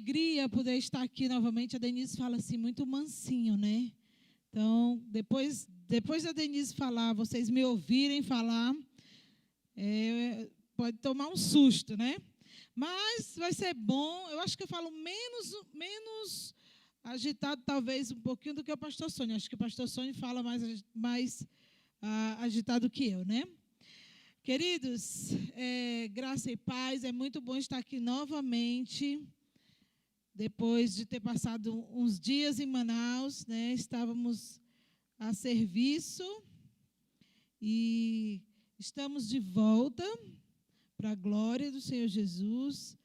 alegria poder estar aqui novamente. A Denise fala assim, muito mansinho, né? Então, depois da Denise falar, vocês me ouvirem falar, pode tomar um susto, né? Mas vai ser bom. Eu acho que eu falo menos agitado, talvez, um pouquinho do que o pastor Sônia. Acho que o pastor Sônia fala mais agitado que eu, né? Queridos, graça e paz, é muito bom estar aqui novamente. Depois de ter passado uns dias em Manaus, né, estávamos a serviço e estamos de volta para a glória do Senhor Jesus.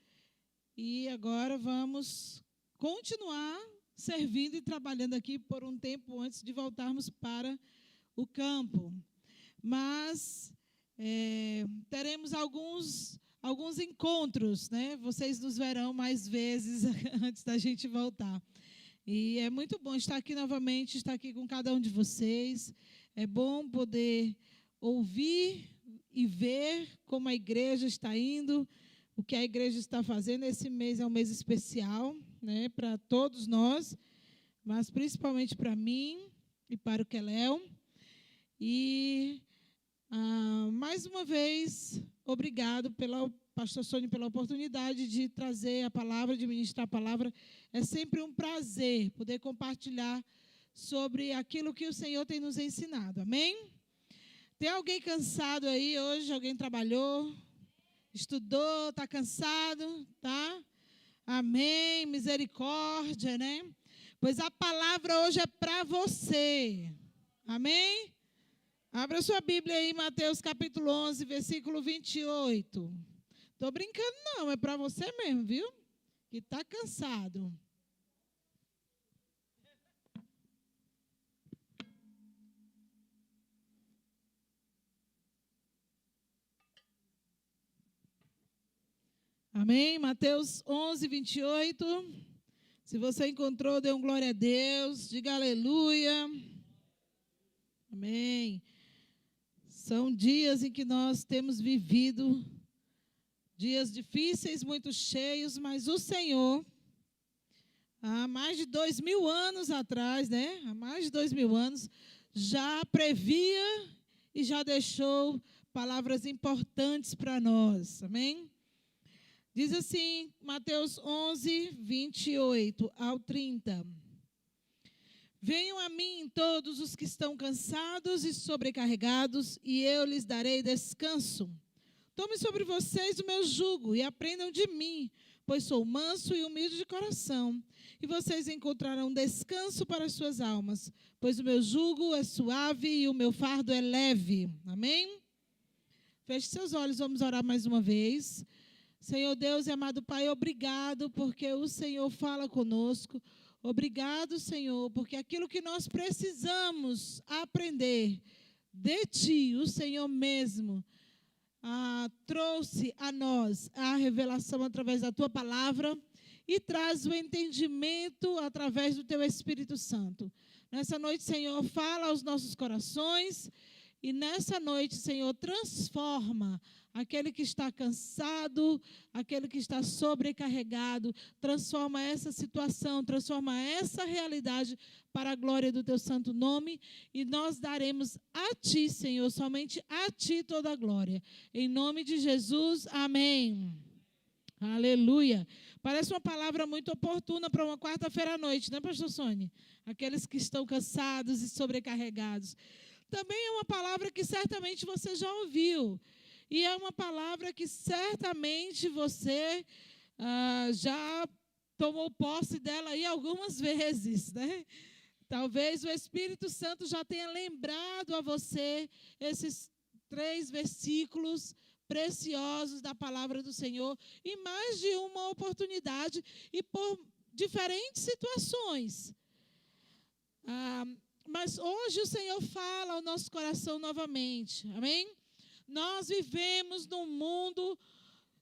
E agora vamos continuar servindo e trabalhando aqui por um tempo antes de voltarmos para o campo. Mas teremos alguns encontros, né? Vocês nos verão mais vezes antes da gente voltar. E é muito bom estar aqui novamente, estar aqui com cada um de vocês. É bom poder ouvir e ver como a igreja está indo, o que a igreja está fazendo. Esse mês é um mês especial, né, para todos nós, mas principalmente para mim e para o Keléo. E mais uma vez, obrigado pela pastor Sônia pela oportunidade de trazer a palavra, de ministrar a palavra. É sempre um prazer poder compartilhar sobre aquilo que o Senhor tem nos ensinado. Amém? Tem alguém cansado aí hoje? Alguém trabalhou, estudou, está cansado? Tá? Amém, misericórdia, né? Pois a palavra hoje é para você. Amém? Abra sua Bíblia aí, Mateus capítulo 11, versículo 28. Estou brincando não, é para você mesmo, viu? Que está cansado. Amém? Mateus 11, 28. Se você encontrou, dê um glória a Deus. Diga aleluia. Amém. São dias em que nós temos vivido dias difíceis, muito cheios, mas o Senhor, há mais de 2000 anos atrás, né? Há mais de 2000 anos, já previa e já deixou palavras importantes para nós. Amém? Diz assim, Mateus 11, 28 ao 30. Venham a mim todos os que estão cansados e sobrecarregados, e eu lhes darei descanso. Tomem sobre vocês o meu jugo e aprendam de mim, pois sou manso e humilde de coração. E vocês encontrarão descanso para as suas almas, pois o meu jugo é suave e o meu fardo é leve. Amém? Feche seus olhos, vamos orar mais uma vez. Senhor Deus e amado Pai, obrigado porque o Senhor fala conosco. Obrigado, Senhor, porque aquilo que nós precisamos aprender de Ti, o Senhor mesmo, trouxe a nós a revelação através da Tua palavra e traz o entendimento através do Teu Espírito Santo. Nessa noite, Senhor, fala aos nossos corações e nessa noite, Senhor, transforma aquele que está cansado, aquele que está sobrecarregado, transforma essa situação, transforma essa realidade para a glória do Teu santo nome, e nós daremos a Ti, Senhor, somente a Ti toda a glória. Em nome de Jesus, amém. Aleluia. Parece uma palavra muito oportuna para uma quarta-feira à noite, né, pastor Sônia? Aqueles que estão cansados e sobrecarregados. Também é uma palavra que certamente você já ouviu. E é uma palavra que certamente você já tomou posse dela aí algumas vezes, né? Talvez o Espírito Santo já tenha lembrado a você esses 3 versículos preciosos da palavra do Senhor em mais de uma oportunidade e por diferentes situações. Mas hoje o Senhor fala ao nosso coração novamente, amém? Nós vivemos num mundo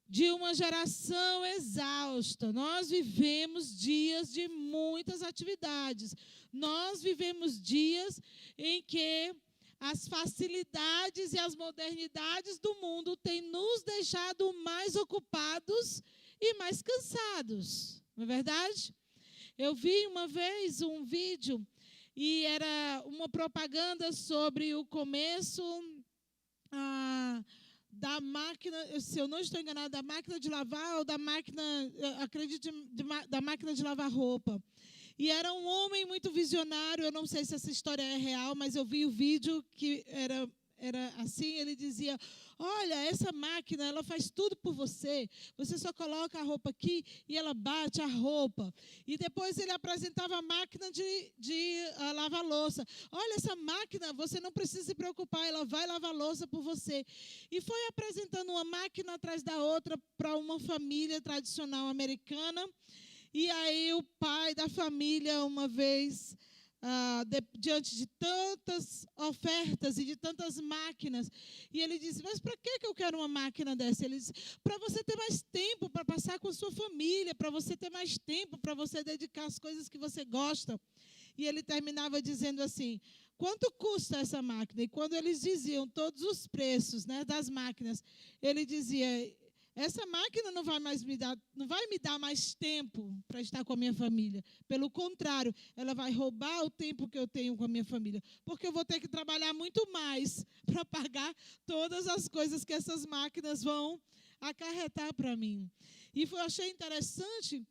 de uma geração exausta. Nós vivemos dias de muitas atividades. Nós vivemos dias em que as facilidades e as modernidades do mundo têm nos deixado mais ocupados e mais cansados. Não é verdade? Eu vi uma vez um vídeo e era uma propaganda sobre o começo da máquina, se eu não estou enganada, da máquina de lavar ou da máquina, acredito, da máquina de lavar roupa. E era um homem muito visionário, eu não sei se essa história é real, mas eu vi o vídeo que era assim, ele dizia, olha, essa máquina, ela faz tudo por você. Você só coloca a roupa aqui e ela bate a roupa. E depois ele apresentava a máquina de lavar louça. Olha, essa máquina, você não precisa se preocupar, ela vai lavar louça por você. E foi apresentando uma máquina atrás da outra para uma família tradicional americana. E aí o pai da família, uma vez, diante de tantas ofertas e de tantas máquinas, e ele disse, mas para que eu quero uma máquina dessa? Ele disse, para você ter mais tempo para passar com a sua família, para você ter mais tempo, para você dedicar às coisas que você gosta. E ele terminava dizendo assim, quanto custa essa máquina? E quando eles diziam todos os preços, né, das máquinas, ele dizia, essa máquina não vai me dar mais tempo para estar com a minha família. Pelo contrário, ela vai roubar o tempo que eu tenho com a minha família. Porque eu vou ter que trabalhar muito mais para pagar todas as coisas que essas máquinas vão acarretar para mim. E eu achei interessante,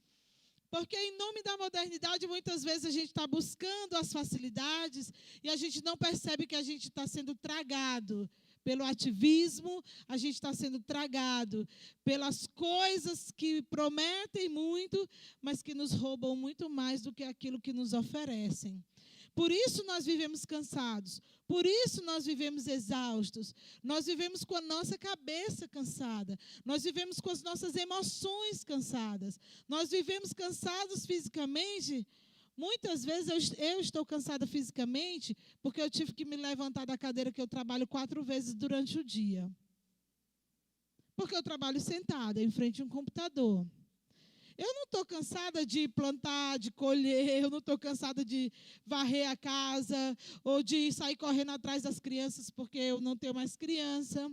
porque em nome da modernidade, muitas vezes a gente está buscando as facilidades e a gente não percebe que a gente está sendo tragado pelo ativismo, a gente está sendo tragado pelas coisas que prometem muito, mas que nos roubam muito mais do que aquilo que nos oferecem. Por isso nós vivemos cansados, por isso nós vivemos exaustos, nós vivemos com a nossa cabeça cansada, nós vivemos com as nossas emoções cansadas, nós vivemos cansados fisicamente. Muitas vezes eu estou cansada fisicamente porque eu tive que me levantar da cadeira que eu trabalho 4 vezes durante o dia. Porque eu trabalho sentada em frente a um computador. Eu não estou cansada de plantar, de colher, eu não estou cansada de varrer a casa ou de sair correndo atrás das crianças porque eu não tenho mais criança.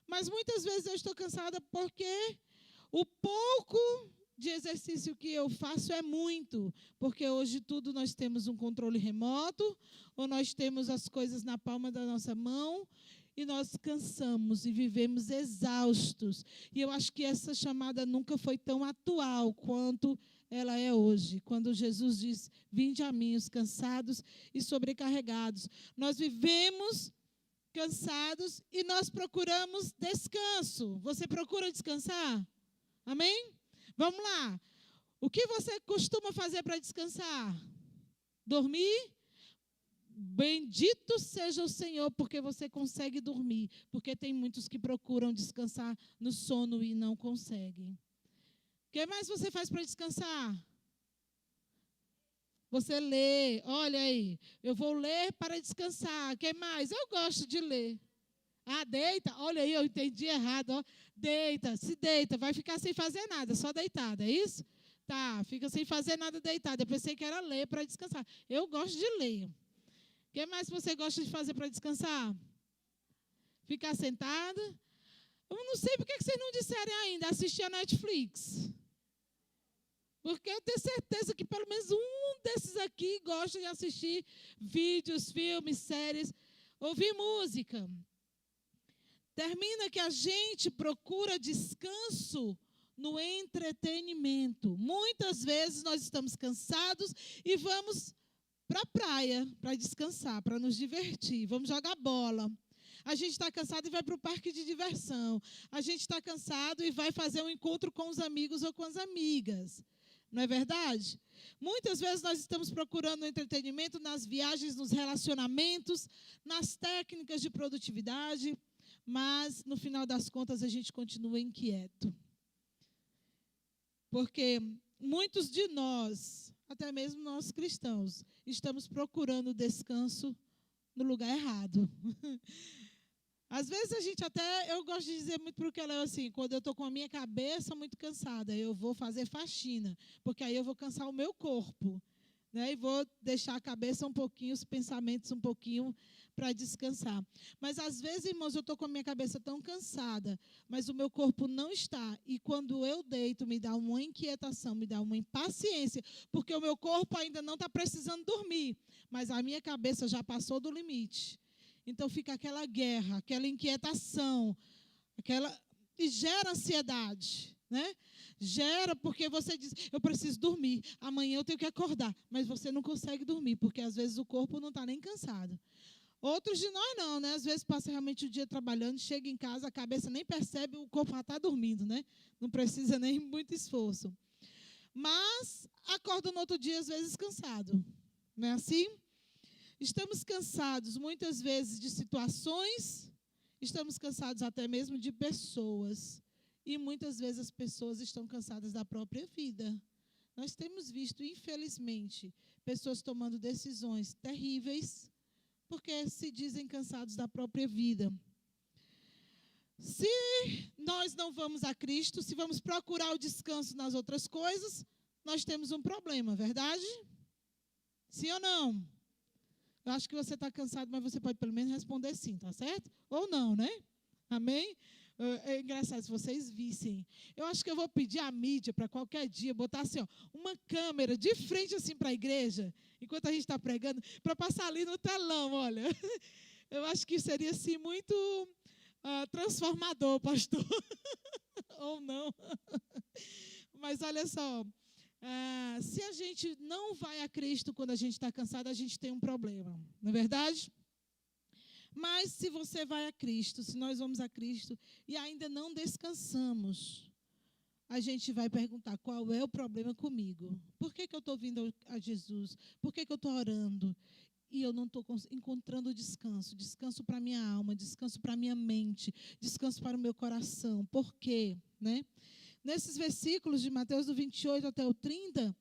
Mas muitas vezes eu estou cansada porque o pouco de exercício que eu faço é muito, porque hoje tudo nós temos um controle remoto, ou nós temos as coisas na palma da nossa mão, e nós cansamos e vivemos exaustos. E eu acho que essa chamada nunca foi tão atual quanto ela é hoje, quando Jesus diz, vinde a mim os cansados e sobrecarregados. Nós vivemos cansados e nós procuramos descanso. Você procura descansar? Amém? Vamos lá. O que você costuma fazer para descansar? Dormir? Bendito seja o Senhor, porque você consegue dormir. Porque tem muitos que procuram descansar no sono e não conseguem. O que mais você faz para descansar? Você lê. Olha aí. Eu vou ler para descansar. O que mais? Eu gosto de ler. Deita. Olha aí, eu entendi errado. Ó. Deita, se deita. Vai ficar sem fazer nada, só deitada, é isso? Tá, fica sem fazer nada deitada. Eu pensei que era ler para descansar. Eu gosto de ler. O que mais você gosta de fazer para descansar? Ficar sentada. Eu não sei por que vocês não disserem ainda, assistir a Netflix. Porque eu tenho certeza que pelo menos um desses aqui gosta de assistir vídeos, filmes, séries, ouvir música. Termina que a gente procura descanso no entretenimento. Muitas vezes nós estamos cansados e vamos para a praia para descansar, para nos divertir. Vamos jogar bola. A gente está cansado e vai para o parque de diversão. A gente está cansado e vai fazer um encontro com os amigos ou com as amigas. Não é verdade? Muitas vezes nós estamos procurando entretenimento nas viagens, nos relacionamentos, nas técnicas de produtividade, mas, no final das contas, a gente continua inquieto. Porque muitos de nós, até mesmo nós cristãos, estamos procurando descanso no lugar errado. Às vezes a gente até, eu gosto de dizer muito para o que ela é assim, quando eu estou com a minha cabeça muito cansada, eu vou fazer faxina, porque aí eu vou cansar o meu corpo, né? E vou deixar a cabeça um pouquinho, os pensamentos um pouquinho para descansar. Mas às vezes, irmãos, eu estou com a minha cabeça tão cansada, mas o meu corpo não está. E quando eu deito, me dá uma inquietação, me dá uma impaciência, porque o meu corpo ainda não está precisando dormir, mas a minha cabeça já passou do limite. Então fica aquela guerra, aquela inquietação, e gera ansiedade, né? Gera porque você diz, eu preciso dormir, amanhã eu tenho que acordar, mas você não consegue dormir, porque às vezes o corpo não está nem cansado. Outros de nós não, né? Às vezes passa realmente o dia trabalhando, chega em casa, a cabeça nem percebe, o corpo já está dormindo, né? Não precisa nem muito esforço. Mas acorda no outro dia, às vezes, cansado. Não é assim? Estamos cansados, muitas vezes, de situações, estamos cansados até mesmo de pessoas. E muitas vezes as pessoas estão cansadas da própria vida. Nós temos visto, infelizmente, pessoas tomando decisões terríveis, porque se dizem cansados da própria vida. Se nós não vamos a Cristo, se vamos procurar o descanso nas outras coisas, nós temos um problema, verdade? Sim ou não? Eu acho que você está cansado, mas você pode pelo menos responder sim, tá certo? Ou não, né? Amém? É engraçado, se vocês vissem. Eu acho que eu vou pedir à mídia para qualquer dia botar assim, ó, uma câmera de frente assim para a igreja, enquanto a gente está pregando, para passar ali no telão, olha. Eu acho que seria assim muito transformador, pastor. Ou não. Mas olha só, se a gente não vai a Cristo quando a gente está cansado, a gente tem um problema, não é verdade? Mas se você vai a Cristo, se nós vamos a Cristo e ainda não descansamos, a gente vai perguntar qual é o problema comigo. Por que eu estou vindo a Jesus? Por que eu estou orando? E eu não estou encontrando descanso. Descanso para a minha alma, descanso para a minha mente, descanso para o meu coração. Por quê? Né? Nesses versículos de Mateus do 28 até o 30,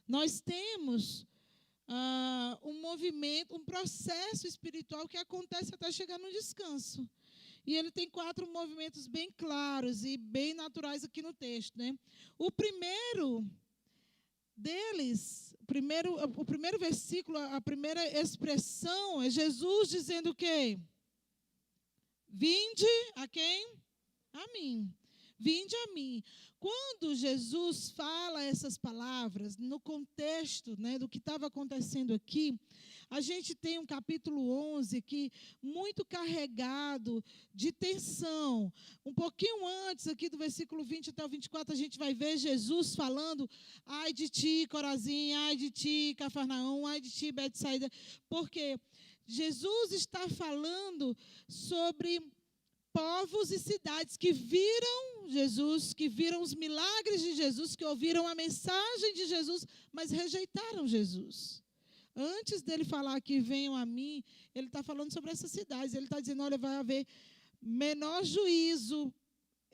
nós temos um movimento, um processo espiritual que acontece até chegar no descanso. E ele tem 4 movimentos bem claros e bem naturais aqui no texto, né? O primeiro deles, o primeiro versículo, a primeira expressão é Jesus dizendo o quê? Vinde a quem? A mim. Vinde a mim. Quando Jesus fala essas palavras, no contexto, né, do que estava acontecendo aqui, a gente tem um capítulo 11 aqui, muito carregado de tensão. Um pouquinho antes, aqui do versículo 20 até o 24, a gente vai ver Jesus falando, ai de ti, Corazim, ai de ti, Cafarnaum, ai de ti, Betsaida. Porque Jesus está falando sobre povos e cidades que viram Jesus, que viram os milagres de Jesus, que ouviram a mensagem de Jesus, mas rejeitaram Jesus. Antes dele falar que venham a mim, ele está falando sobre essas cidades. Ele está dizendo, olha, vai haver menor juízo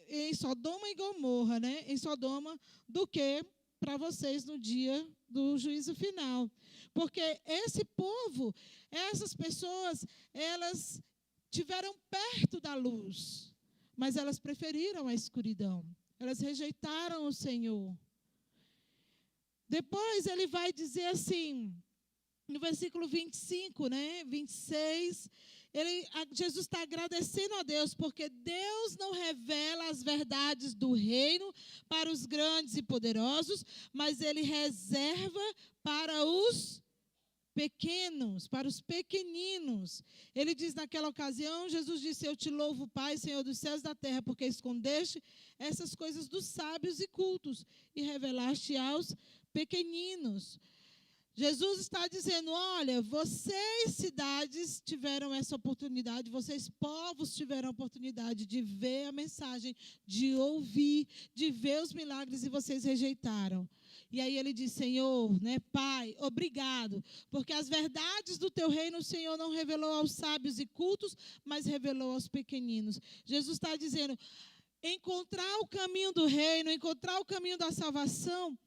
em Sodoma e Gomorra, né? Em Sodoma, do que para vocês no dia do juízo final. Porque esse povo, essas pessoas, elas tiveram perto da luz, mas elas preferiram a escuridão. Elas rejeitaram o Senhor. Depois ele vai dizer assim, no versículo 25, né, 26, Jesus está agradecendo a Deus, porque Deus não revela as verdades do reino para os grandes e poderosos, mas ele reserva para os pequenos, para os pequeninos. Ele diz naquela ocasião, Jesus disse, eu te louvo, Pai, Senhor dos céus e da terra, porque escondeste essas coisas dos sábios e cultos e revelaste aos pequeninos. Jesus está dizendo, olha, vocês cidades tiveram essa oportunidade, vocês povos tiveram a oportunidade de ver a mensagem, de ouvir, de ver os milagres e vocês rejeitaram. E aí ele diz, Senhor, né, Pai, obrigado, porque as verdades do teu reino o Senhor não revelou aos sábios e cultos, mas revelou aos pequeninos. Jesus está dizendo, encontrar o caminho do reino, encontrar o caminho da salvação,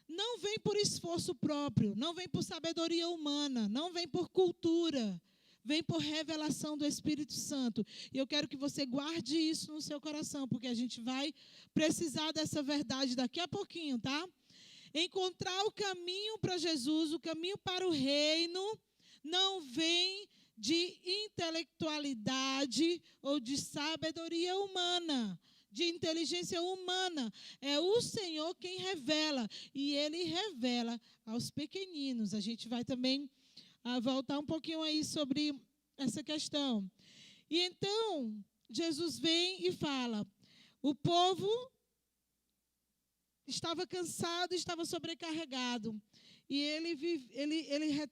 não vem por esforço próprio, não vem por sabedoria humana, não vem por cultura, vem por revelação do Espírito Santo. E eu quero que você guarde isso no seu coração, porque a gente vai precisar dessa verdade daqui a pouquinho, tá? Encontrar o caminho para Jesus, o caminho para o reino, não vem de intelectualidade ou de sabedoria humana, de inteligência humana. É o Senhor quem revela, e Ele revela aos pequeninos. A gente vai também voltar um pouquinho aí sobre essa questão. E então, Jesus vem e fala, o povo estava cansado, estava sobrecarregado. E ele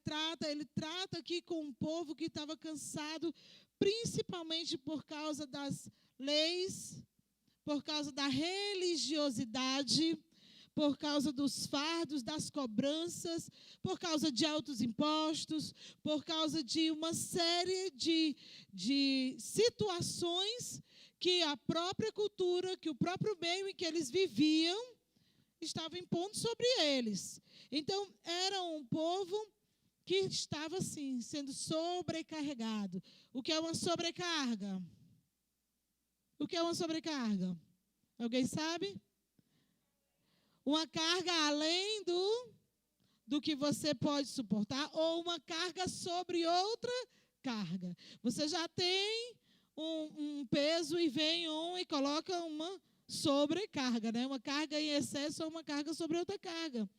trata aqui com um povo que estava cansado, principalmente por causa das leis, por causa da religiosidade, por causa dos fardos, das cobranças, por causa de altos impostos, por causa de uma série de situações que a própria cultura, que o próprio meio em que eles viviam, estava impondo sobre eles. Então, era um povo que estava, assim, sendo sobrecarregado. O que é uma sobrecarga? O que é uma sobrecarga? Alguém sabe? Uma carga além do que você pode suportar, ou uma carga sobre outra carga. Você já tem um peso e vem e coloca uma sobrecarga, né? Uma carga em excesso ou uma carga sobre outra carga.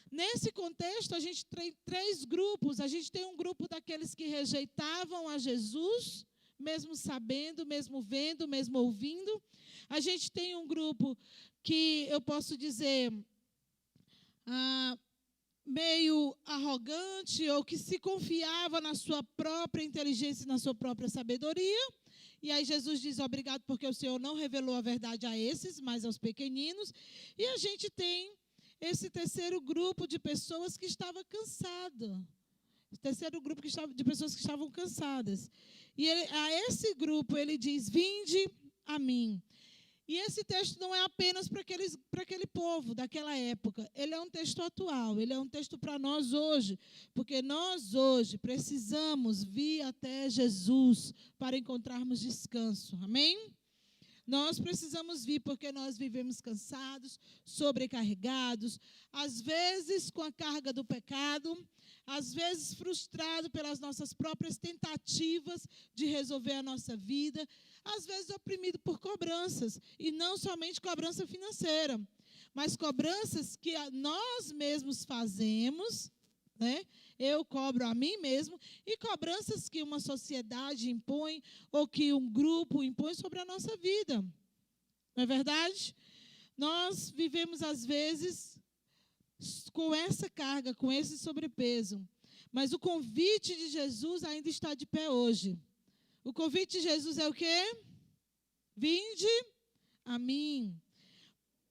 Nesse contexto, a gente tem 3 grupos. A gente tem um grupo daqueles que rejeitavam a Jesus, mesmo sabendo, mesmo vendo, mesmo ouvindo. A gente tem um grupo que eu posso dizer meio arrogante, ou que se confiava na sua própria inteligência e na sua própria sabedoria. E aí Jesus diz, obrigado porque o Senhor não revelou a verdade a esses, mas aos pequeninos. E a gente tem esse terceiro grupo de pessoas que estava cansado. O terceiro grupo de pessoas que estavam cansadas. E a esse grupo ele diz, vinde a mim. E esse texto não é apenas para aquele povo daquela época. Ele é um texto atual, ele é um texto para nós hoje. Porque nós hoje precisamos vir até Jesus para encontrarmos descanso. Amém? Nós precisamos vir porque nós vivemos cansados, sobrecarregados, às vezes com a carga do pecado, às vezes frustrados pelas nossas próprias tentativas de resolver a nossa vida, às vezes oprimido por cobranças, e não somente cobrança financeira, mas cobranças que nós mesmos fazemos, né? Eu cobro a mim mesmo, e cobranças que uma sociedade impõe, ou que um grupo impõe sobre a nossa vida. Não é verdade? Nós vivemos, às vezes, com essa carga, com esse sobrepeso. Mas o convite de Jesus ainda está de pé hoje. O convite de Jesus é o quê? Vinde a mim.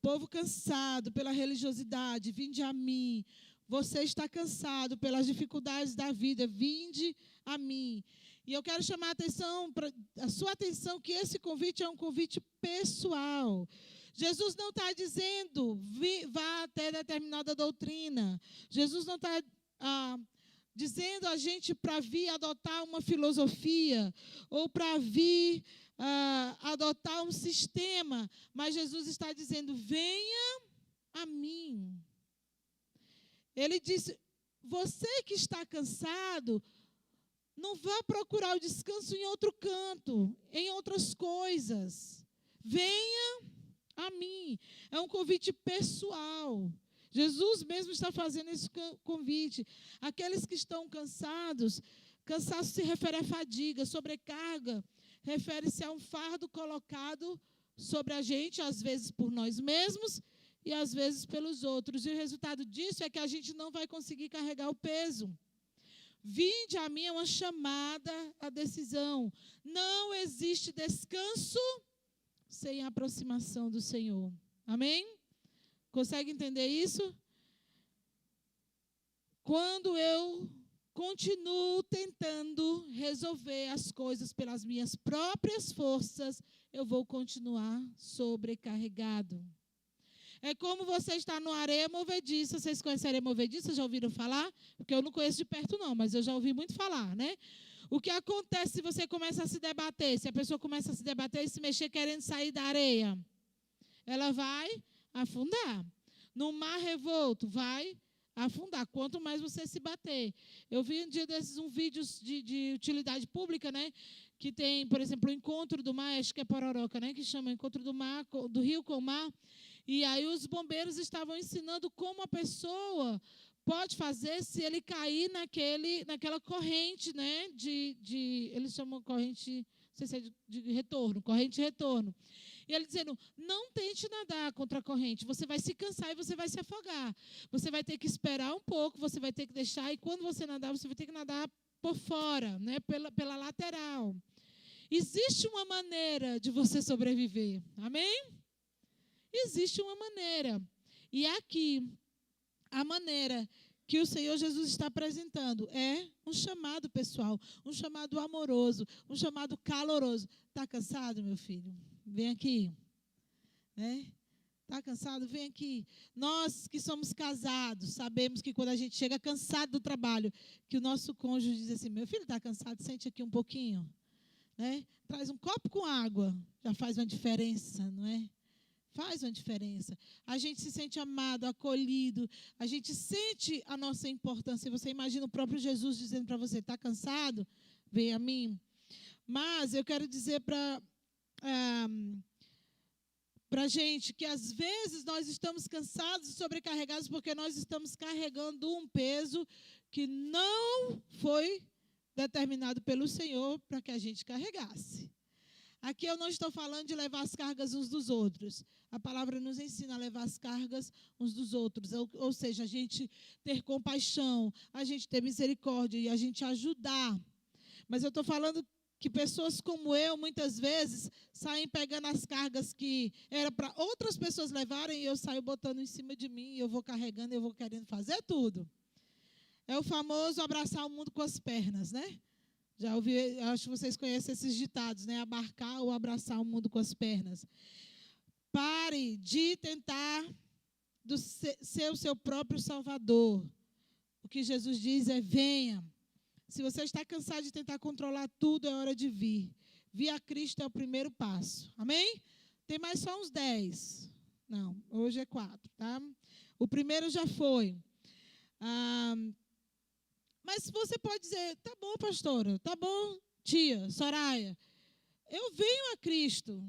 Povo cansado pela religiosidade, vinde a mim. Você está cansado pelas dificuldades da vida, vinde a mim. E eu quero chamar a sua atenção que esse convite é um convite pessoal. Jesus não está dizendo, vá até determinada doutrina. Jesus não está dizendo a gente para vir adotar uma filosofia, ou para vir adotar um sistema. Mas Jesus está dizendo, venha a mim. Ele disse, você que está cansado, não vá procurar o descanso em outro canto, em outras coisas. Venha a mim. É um convite pessoal. Jesus mesmo está fazendo esse convite. Aqueles que estão cansados, cansaço se refere à fadiga, sobrecarga, refere-se a um fardo colocado sobre a gente, às vezes por nós mesmos, e às vezes pelos outros. E o resultado disso é que a gente não vai conseguir carregar o peso. Vinde a mim é uma chamada à decisão. Não existe descanso sem a aproximação do Senhor. Amém? Consegue entender isso? Quando eu continuo tentando resolver as coisas pelas minhas próprias forças, eu vou continuar sobrecarregado. É como você está no areia movediça. Vocês conhecem areia movediça? Já ouviram falar? Porque eu não conheço de perto não, mas eu já ouvi muito falar, né? O que acontece se você começa a se debater? Se a pessoa começa a se debater e se mexer querendo sair da areia, ela vai afundar. No mar revolto, vai afundar, quanto mais você se bater. Eu vi um dia desses vídeo de utilidade pública, né? Que tem, por exemplo, o encontro do mar, acho que é Pororoca, né? Que chama encontro do mar, do rio com o mar. E aí os bombeiros estavam ensinando como a pessoa pode fazer se ele cair naquela corrente, né? Eles chamam corrente, não sei se é de retorno, corrente de retorno. E ele dizendo, não tente nadar contra a corrente, você vai se cansar e você vai se afogar. Você vai ter que esperar um pouco, você vai ter que deixar, e quando você nadar, você vai ter que nadar por fora, né, pela lateral. Existe uma maneira de você sobreviver, amém? Existe uma maneira. E aqui, a maneira que o Senhor Jesus está apresentando é um chamado pessoal, um chamado amoroso, um chamado caloroso. Está cansado, meu filho? Vem aqui. Está cansado? Vem aqui. Nós que somos casados, sabemos que quando a gente chega cansado do trabalho, que o nosso cônjuge diz assim, meu filho está cansado, sente aqui um pouquinho. Né? Traz um copo com água, já faz uma diferença, não é? Faz uma diferença. A gente se sente amado, acolhido, a gente sente a nossa importância. Você imagina o próprio Jesus dizendo para você, está cansado? Vem a mim. Mas eu quero dizer para a gente que às vezes nós estamos cansados e sobrecarregados porque nós estamos carregando um peso que não foi determinado pelo Senhor para que a gente carregasse. Aqui eu não estou falando de levar as cargas uns dos outros. A palavra nos ensina a levar as cargas uns dos outros. Ou seja, a gente ter compaixão, a gente ter misericórdia e a gente ajudar. Mas eu estou falando que pessoas como eu, muitas vezes, saem pegando as cargas que era para outras pessoas levarem e eu saio botando em cima de mim, e eu vou carregando, eu vou querendo fazer tudo. É o famoso abraçar o mundo com as pernas, né? Já ouvi, acho que vocês conhecem esses ditados, né? Abarcar ou abraçar o mundo com as pernas. Pare de tentar ser o seu próprio salvador. O que Jesus diz é, venha. Se você está cansado de tentar controlar tudo, é hora de vir. Vir a Cristo é o primeiro passo. Amém? Tem mais só uns 10. Não, hoje é 4, tá? O primeiro já foi. Mas você pode dizer, tá bom, pastora, tá bom, tia, Soraya, eu venho a Cristo.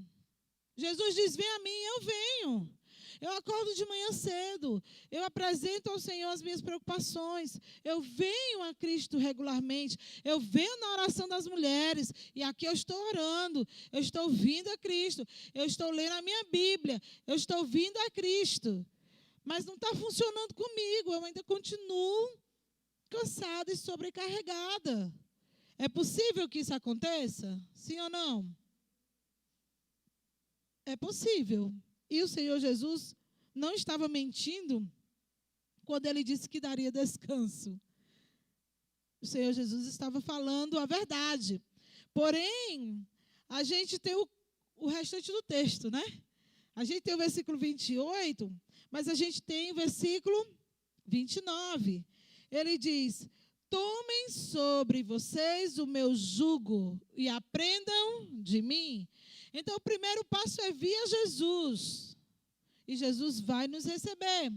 Jesus diz, vem a mim, eu venho. Eu acordo de manhã cedo, eu apresento ao Senhor as minhas preocupações, eu venho a Cristo regularmente, eu venho na oração das mulheres, e aqui eu estou orando, eu estou vindo a Cristo, eu estou lendo a minha Bíblia, eu estou vindo a Cristo. Mas não está funcionando comigo, eu ainda continuo cansada e sobrecarregada. É possível que isso aconteça? Sim ou não? É possível. E o Senhor Jesus não estava mentindo quando ele disse que daria descanso. O Senhor Jesus estava falando a verdade. Porém, a gente tem o restante do texto, né? A gente tem o versículo 28, mas a gente tem o versículo 29. Ele diz, tomem sobre vocês o meu jugo e aprendam de mim. Então, o primeiro passo é vir a Jesus. E Jesus vai nos receber.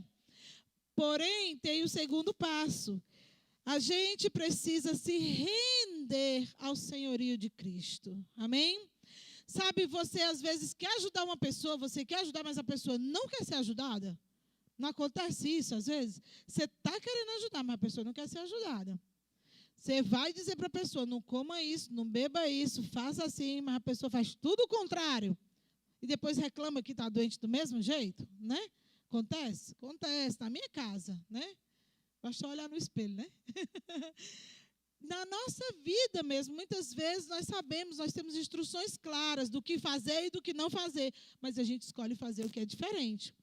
Porém, tem o segundo passo. A gente precisa se render ao senhorio de Cristo. Amém? Sabe, você às vezes quer ajudar uma pessoa, você quer ajudar, mas a pessoa não quer ser ajudada? Não acontece isso, às vezes? Você está querendo ajudar, mas a pessoa não quer ser ajudada. Você vai dizer para a pessoa, não coma isso, não beba isso, faça assim, mas a pessoa faz tudo o contrário. E depois reclama que está doente do mesmo jeito, né? Acontece? Acontece, na minha casa, né? Basta olhar no espelho, né? Na nossa vida mesmo, muitas vezes nós sabemos, nós temos instruções claras do que fazer e do que não fazer, mas a gente escolhe fazer o que é diferente.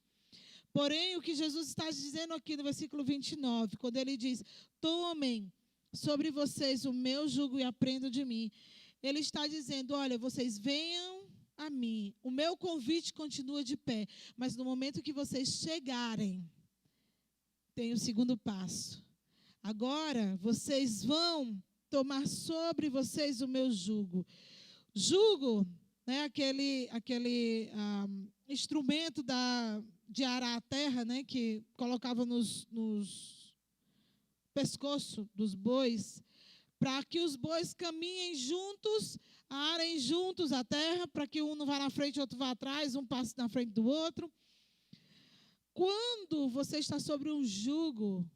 Porém, o que Jesus está dizendo aqui no versículo 29, quando ele diz, tomem sobre vocês o meu jugo e aprendam de mim. Ele está dizendo, olha, vocês venham a mim. O meu convite continua de pé, mas no momento que vocês chegarem, tem o segundo passo. Agora, vocês vão tomar sobre vocês o meu jugo. Jugo, né, aquele instrumento de arar a terra, né, que colocava nos pescoço dos bois, para que os bois caminhem juntos, arem juntos a terra, para que um não vá na frente e outro vá atrás, um passe na frente do outro. Quando você está sobre um jugo,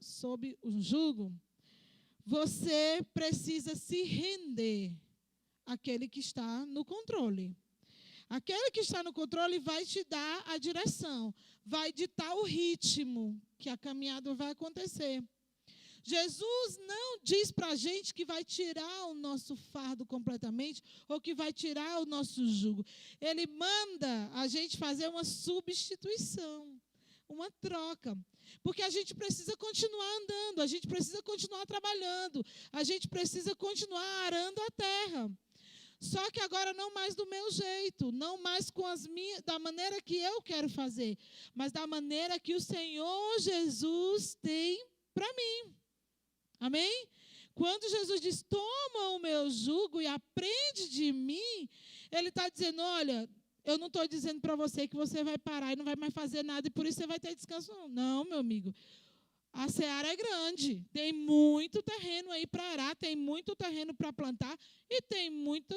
sob um jugo, você precisa se render àquele que está no controle. Aquele que está no controle vai te dar a direção, vai ditar o ritmo que a caminhada vai acontecer. Jesus não diz para a gente que vai tirar o nosso fardo completamente ou que vai tirar o nosso jugo. Ele manda a gente fazer uma substituição, uma troca. Porque a gente precisa continuar andando, a gente precisa continuar trabalhando, a gente precisa continuar arando a terra. Só que agora não mais do meu jeito, não mais da maneira que eu quero fazer, mas da maneira que o Senhor Jesus tem para mim. Amém? Quando Jesus diz, toma o meu jugo e aprende de mim, ele está dizendo, olha, eu não estou dizendo para você que você vai parar e não vai mais fazer nada e por isso você vai ter descanso. Não, meu amigo. A seara é grande, tem muito terreno aí para arar, tem muito terreno para plantar e tem muita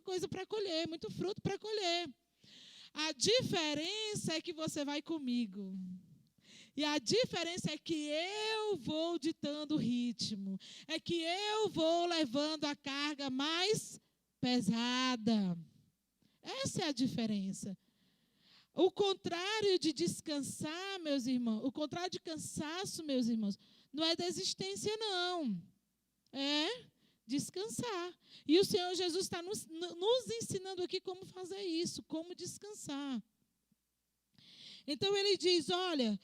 coisa para colher, muito fruto para colher. A diferença é que você vai comigo. E a diferença é que eu vou ditando o ritmo, é que eu vou levando a carga mais pesada. Essa é a diferença. O contrário de descansar, meus irmãos, o contrário de cansaço, meus irmãos, não é desistência, não. É descansar. E o Senhor Jesus está nos ensinando aqui como fazer isso, como descansar. Então, ele diz, olha,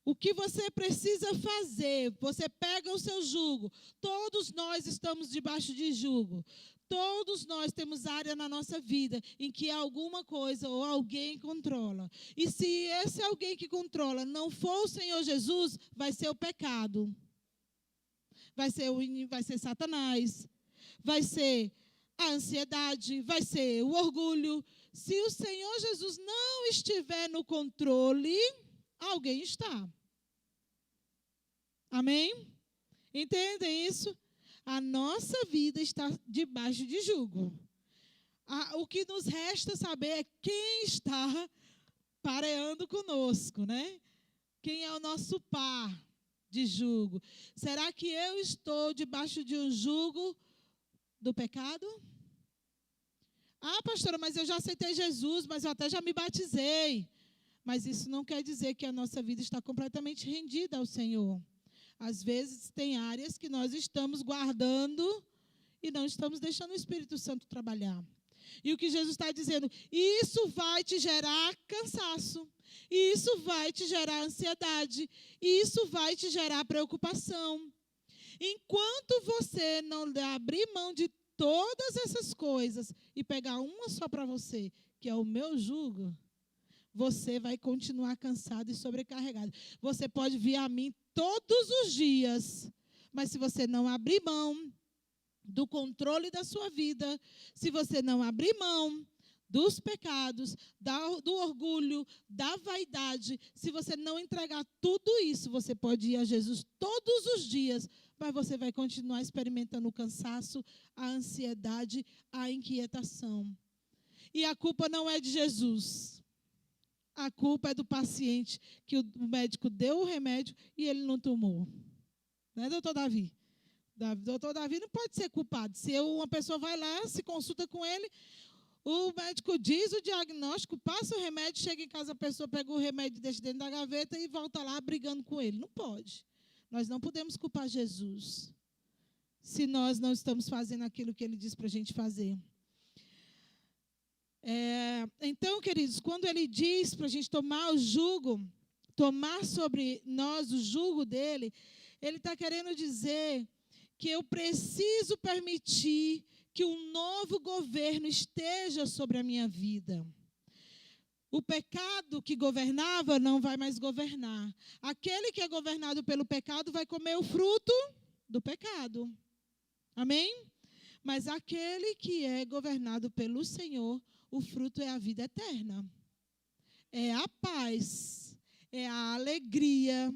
o que você precisa fazer, você pega o seu jugo. Todos nós estamos debaixo de jugo. Todos nós temos área na nossa vida em que alguma coisa ou alguém controla. E se esse alguém que controla não for o Senhor Jesus, vai ser o pecado. Vai ser Satanás. Vai ser a ansiedade. Vai ser o orgulho. Se o Senhor Jesus não estiver no controle, alguém está. Amém? Entendem isso? A nossa vida está debaixo de jugo. O que nos resta saber é quem está pareando conosco, né? Quem é o nosso par de jugo? Será que eu estou debaixo de um jugo do pecado? Ah, pastora, mas eu já aceitei Jesus, mas eu até já me batizei. Mas isso não quer dizer que a nossa vida está completamente rendida ao Senhor. Às vezes tem áreas que nós estamos guardando e não estamos deixando o Espírito Santo trabalhar. E o que Jesus está dizendo, isso vai te gerar cansaço, isso vai te gerar ansiedade, isso vai te gerar preocupação. Enquanto você não abrir mão de todas essas coisas e pegar uma só para você, que é o meu jugo, você vai continuar cansado e sobrecarregado. Você pode vir a mim todos os dias, mas se você não abrir mão do controle da sua vida, se você não abrir mão dos pecados, do orgulho, da vaidade, se você não entregar tudo isso, você pode ir a Jesus todos os dias, mas você vai continuar experimentando o cansaço, a ansiedade, a inquietação. E a culpa não é de Jesus. A culpa é do paciente, que o médico deu o remédio e ele não tomou. Né, doutor Davi? Doutor Davi não pode ser culpado. Se uma pessoa vai lá, se consulta com ele, o médico diz o diagnóstico, passa o remédio, chega em casa, a pessoa pega o remédio, deixa dentro da gaveta e volta lá brigando com ele. Não pode. Nós não podemos culpar Jesus se nós não estamos fazendo aquilo que ele diz para a gente fazer. Então, queridos, quando ele diz para a gente tomar o jugo, tomar sobre nós o jugo dele, ele está querendo dizer que eu preciso permitir que um novo governo esteja sobre a minha vida. O pecado que governava não vai mais governar. Aquele que é governado pelo pecado vai comer o fruto do pecado. Amém? Mas aquele que é governado pelo Senhor, o fruto é a vida eterna. É a paz, é a alegria,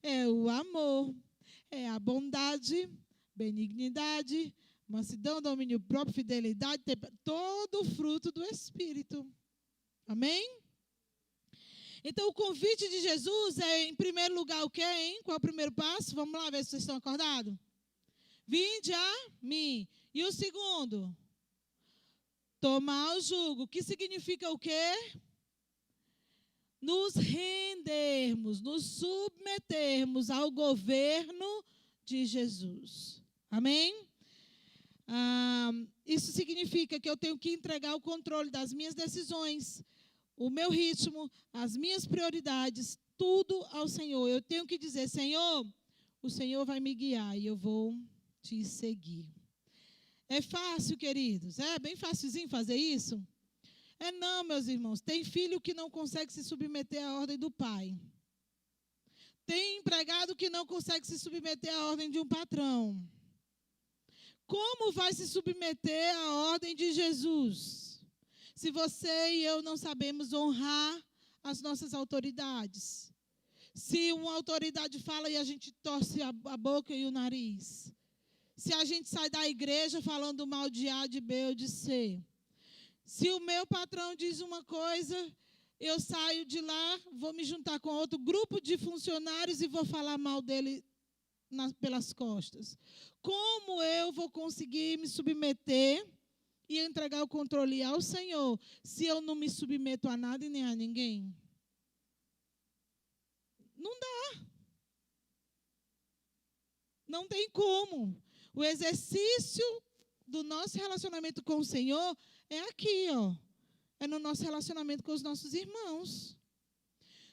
é o amor, é a bondade, benignidade, mansidão, domínio próprio, fidelidade, todo o fruto do Espírito. Amém? Então, o convite de Jesus é, em primeiro lugar, o quê, hein? Qual é o primeiro passo? Vamos lá ver se vocês estão acordados. Vinde a mim. E o segundo? Tomar o jugo. Que significa o quê? Nos rendermos, nos submetermos ao governo de Jesus. Amém? Isso significa que eu tenho que entregar o controle das minhas decisões, o meu ritmo, as minhas prioridades, tudo ao Senhor. Eu tenho que dizer, Senhor, o Senhor vai me guiar e eu vou te seguir. É fácil, queridos? É bem facilzinho fazer isso? É não, meus irmãos. Tem filho que não consegue se submeter à ordem do pai. Tem empregado que não consegue se submeter à ordem de um patrão. Como vai se submeter à ordem de Jesus? Se você e eu não sabemos honrar as nossas autoridades. Se uma autoridade fala e a gente torce a boca e o nariz. Se a gente sai da igreja falando mal de A, de B ou de C. Se o meu patrão diz uma coisa, eu saio de lá, vou me juntar com outro grupo de funcionários e vou falar mal dele pelas costas. Como eu vou conseguir me submeter e entregar o controle ao Senhor se eu não me submeto a nada e nem a ninguém? Não dá. Não tem como. O exercício do nosso relacionamento com o Senhor é aqui, ó. É no nosso relacionamento com os nossos irmãos.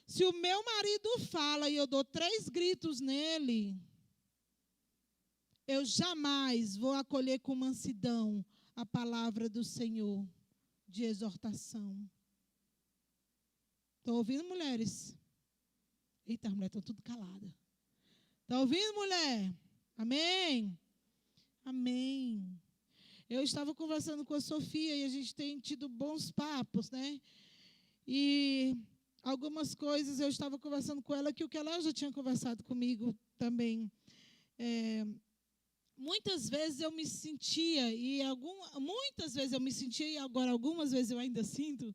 Se o meu marido fala e eu dou 3 gritos nele, eu jamais vou acolher com mansidão a palavra do Senhor de exortação. Estão ouvindo, mulheres? Eita, as mulheres estão tudo caladas. Está ouvindo, mulher? Amém? Amém. Eu estava conversando com a Sofia e a gente tem tido bons papos, né? E algumas coisas eu estava conversando com ela que o que ela já tinha conversado comigo também. Muitas vezes eu me sentia, muitas vezes eu me sentia, e agora algumas vezes eu ainda sinto,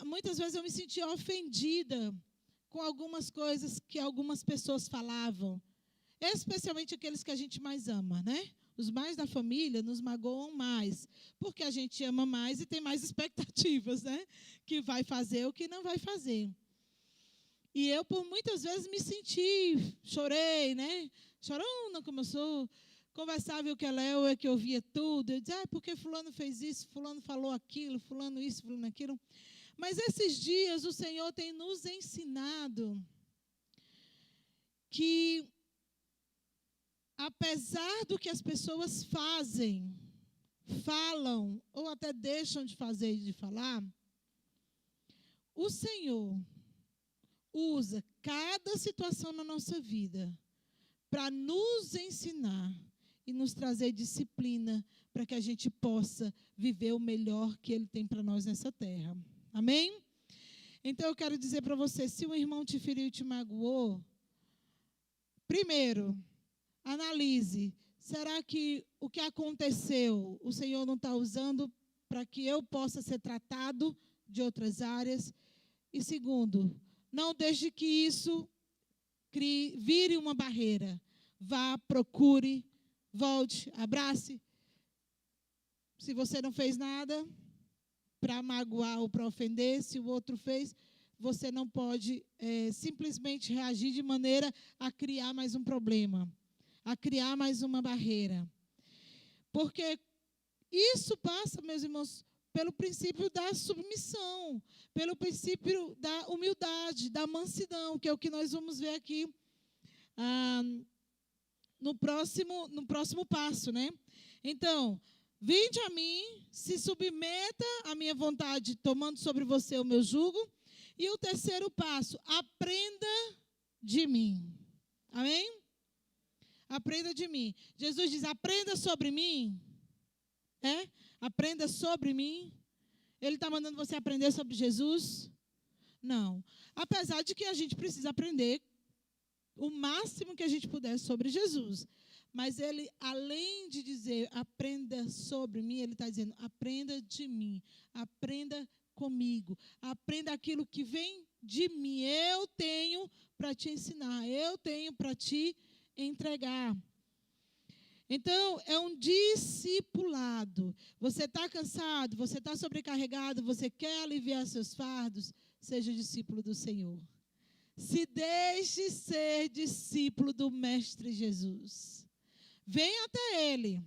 muitas vezes eu me sentia ofendida com algumas coisas que algumas pessoas falavam, especialmente aqueles que a gente mais ama, né? Os mais da família nos magoam mais, porque a gente ama mais e tem mais expectativas, né? Que vai fazer o que não vai fazer. E eu, por muitas vezes, me senti, chorei, né? Chorona como eu sou. Conversava eu que ela é que eu ouvia tudo. Eu dizia, porque fulano fez isso, fulano falou aquilo, fulano isso, fulano aquilo. Mas esses dias o Senhor tem nos ensinado que, apesar do que as pessoas fazem, falam, ou até deixam de fazer e de falar, o Senhor usa cada situação na nossa vida para nos ensinar e nos trazer disciplina para que a gente possa viver o melhor que Ele tem para nós nessa terra. Amém? Então, eu quero dizer para você, se um irmão te feriu e te magoou, primeiro, analise, será que o que aconteceu, o Senhor não está usando para que eu possa ser tratado de outras áreas? E segundo, não deixe que isso vire uma barreira. Vá, procure, volte, abrace. Se você não fez nada para magoar ou para ofender, se o outro fez, você não pode simplesmente reagir de maneira a criar mais um problema, a criar mais uma barreira. Porque isso passa, meus irmãos, pelo princípio da submissão, pelo princípio da humildade, da mansidão, que é o que nós vamos ver aqui no próximo passo, né? Então, vinde a mim, se submeta à minha vontade, tomando sobre você o meu jugo. E o terceiro passo, aprenda de mim. Amém? Aprenda de mim. Jesus diz, aprenda sobre mim. Aprenda sobre mim. Ele está mandando você aprender sobre Jesus? Não. Apesar de que a gente precisa aprender o máximo que a gente puder sobre Jesus. Mas ele, além de dizer, aprenda sobre mim, ele está dizendo, aprenda de mim, aprenda comigo, aprenda aquilo que vem de mim. Eu tenho para te ensinar, eu tenho para te entregar. Então, é um discipulado. Você está cansado, você está sobrecarregado, você quer aliviar seus fardos, seja discípulo do Senhor. Se deixe ser discípulo do Mestre Jesus. Venha até Ele.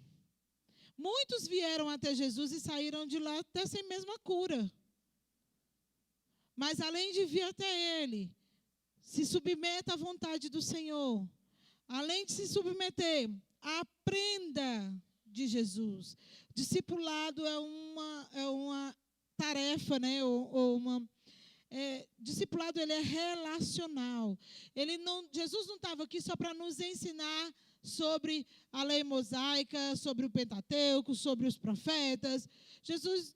Muitos vieram até Jesus e saíram de lá até sem mesma cura. Mas além de vir até Ele, se submeta à vontade do Senhor. Além de se submeter, aprenda de Jesus. Discipulado é uma tarefa, né? Discipulado ele é relacional. Jesus não estava aqui só para nos ensinar sobre a lei mosaica, sobre o Pentateuco, sobre os profetas. Jesus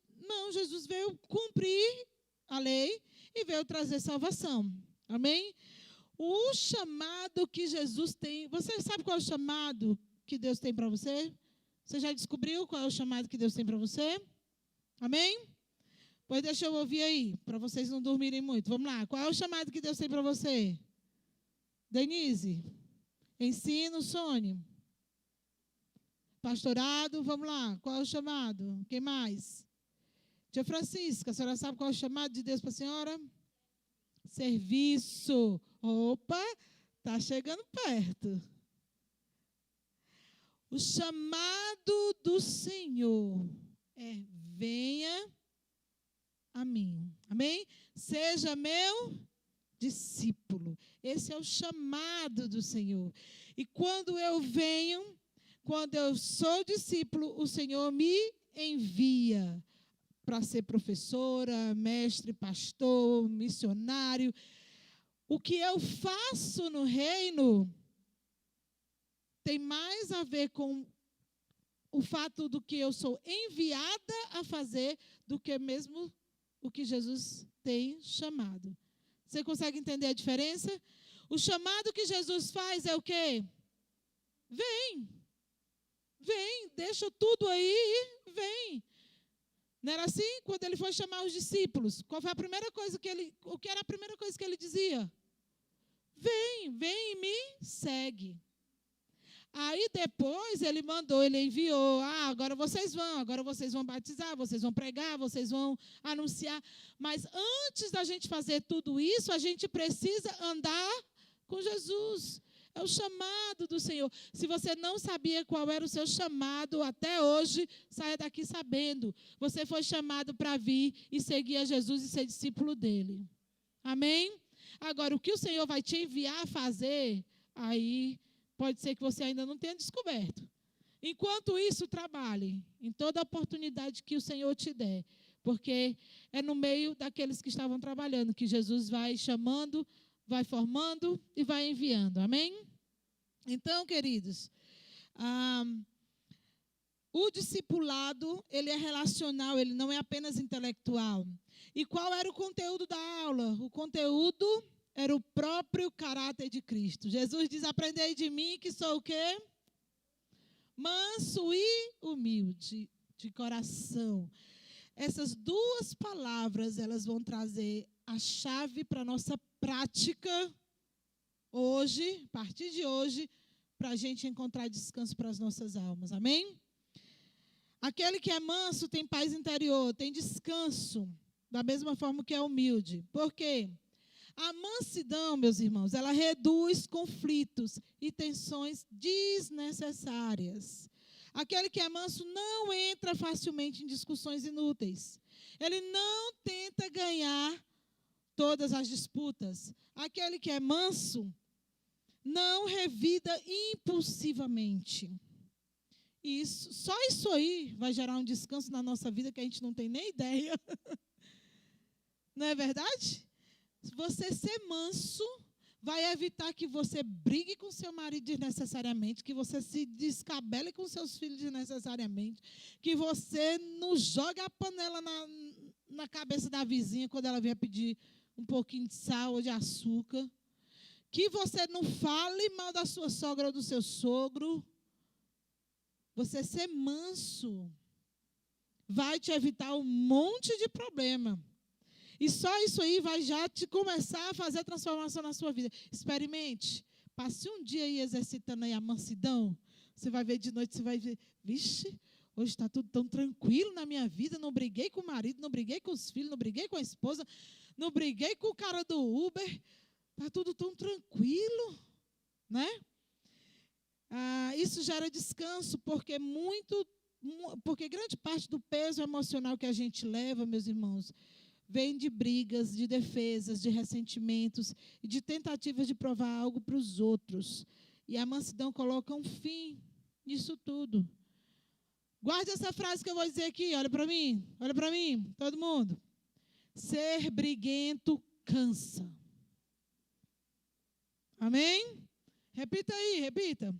veio cumprir a lei e veio trazer salvação. Amém? O chamado que Jesus tem, você sabe qual é o chamado que Deus tem para você? Você já descobriu qual é o chamado que Deus tem para você? Amém? Pois deixa eu ouvir aí, para vocês não dormirem muito. Vamos lá, qual é o chamado que Deus tem para você? Denise? Ensino, Sônia? Pastorado, vamos lá, qual é o chamado? Quem mais? Tia Francisca, a senhora sabe qual é o chamado de Deus para a senhora? Serviço. Opa, está chegando perto. O chamado do Senhor é: venha a mim. Amém? Seja meu discípulo. Esse é o chamado do Senhor. E quando eu venho, quando eu sou discípulo, o Senhor me envia para ser professora, mestre, pastor, missionário. O que eu faço no reino tem mais a ver com o fato do que eu sou enviada a fazer do que mesmo o que Jesus tem chamado. Você consegue entender a diferença? O chamado que Jesus faz é o quê? Vem, deixa tudo aí e vem. Não era assim? Quando ele foi chamar os discípulos, qual foi a primeira coisa o que era a primeira coisa que ele dizia? Vem e me segue. Aí depois ele enviou, agora vocês vão batizar, vocês vão pregar, vocês vão anunciar. Mas antes da gente fazer tudo isso, a gente precisa andar com Jesus. É o chamado do Senhor. Se você não sabia qual era o seu chamado até hoje, saia daqui sabendo. Você foi chamado para vir e seguir a Jesus e ser discípulo dele. Amém? Agora, o que o Senhor vai te enviar a fazer, aí pode ser que você ainda não tenha descoberto. Enquanto isso, trabalhe em toda oportunidade que o Senhor te der. Porque é no meio daqueles que estavam trabalhando que Jesus vai chamando, vai formando e vai enviando. Amém? Então, queridos, o discipulado, ele é relacional, ele não é apenas intelectual. E qual era o conteúdo da aula? O conteúdo era o próprio caráter de Cristo. Jesus diz, aprendei de mim que sou o quê? Manso e humilde de coração. Essas duas palavras, elas vão trazer a chave para a nossa prática hoje, a partir de hoje, para a gente encontrar descanso para as nossas almas. Amém? Aquele que é manso tem paz interior, tem descanso, da mesma forma que é humilde. Por quê? A mansidão, meus irmãos, ela reduz conflitos e tensões desnecessárias. Aquele que é manso não entra facilmente em discussões inúteis. Ele não tenta ganhar todas as disputas. Aquele que é manso não revida impulsivamente. Só isso aí vai gerar um descanso na nossa vida que a gente não tem nem ideia. Não é verdade? Se você ser manso, vai evitar que você brigue com seu marido desnecessariamente, que você se descabele com seus filhos desnecessariamente, que você não jogue a panela na cabeça da vizinha quando ela vier pedir um pouquinho de sal ou de açúcar, Que você não fale mal da sua sogra ou do seu sogro. Você ser manso vai te evitar um monte de problema. E só isso aí vai já te começar a fazer transformação na sua vida. Experimente. Passe um dia aí exercitando aí a mansidão. Você vai ver de noite, você vai ver, vixe, hoje está tudo tão tranquilo na minha vida. Não briguei com o marido, não briguei com os filhos, não briguei com a esposa, não briguei com o cara do Uber. Está tudo tão tranquilo, né? Isso gera descanso, porque grande parte do peso emocional que a gente leva, meus irmãos, vem de brigas, de defesas, de ressentimentos e de tentativas de provar algo para os outros. E a mansidão coloca um fim nisso tudo. Guarde essa frase que eu vou dizer aqui, olha para mim, todo mundo. Ser briguento cansa. Amém? Repita aí, repita.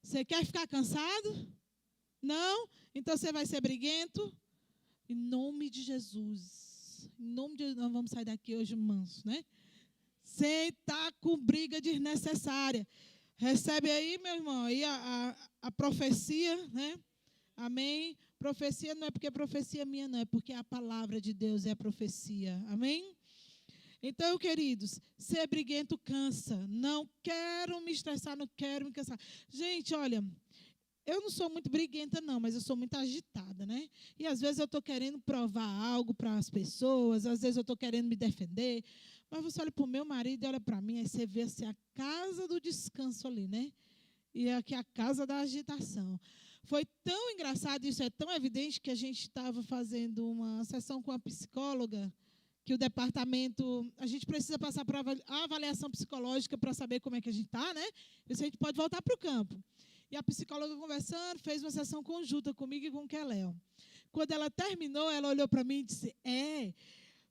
Você quer ficar cansado? Não? Então você vai ser briguento? Em nome de Jesus. Em nome de Jesus, nós vamos sair daqui hoje manso, né? Sem estar com briga desnecessária. Recebe aí, meu irmão, aí a profecia, né? Amém? Profecia não é porque profecia minha, não. É porque a palavra de Deus é a profecia. Amém? Então, queridos, ser briguento cansa. Não quero me estressar, não quero me cansar. Gente, olha, eu não sou muito briguenta, não, mas eu sou muito agitada, né? E às vezes eu estou querendo provar algo para as pessoas, às vezes eu estou querendo me defender. Mas você olha para o meu marido e olha para mim, aí você vê assim, a casa do descanso ali, né? E aqui a casa da agitação. Foi tão engraçado, isso é tão evidente, que a gente estava fazendo uma sessão com a psicóloga, que o departamento, a gente precisa passar por avaliação psicológica para saber como é que a gente está, né? E se a gente pode voltar para o campo. E a psicóloga conversando, fez uma sessão conjunta comigo e com o Keléo. Quando ela terminou, ela olhou para mim e disse,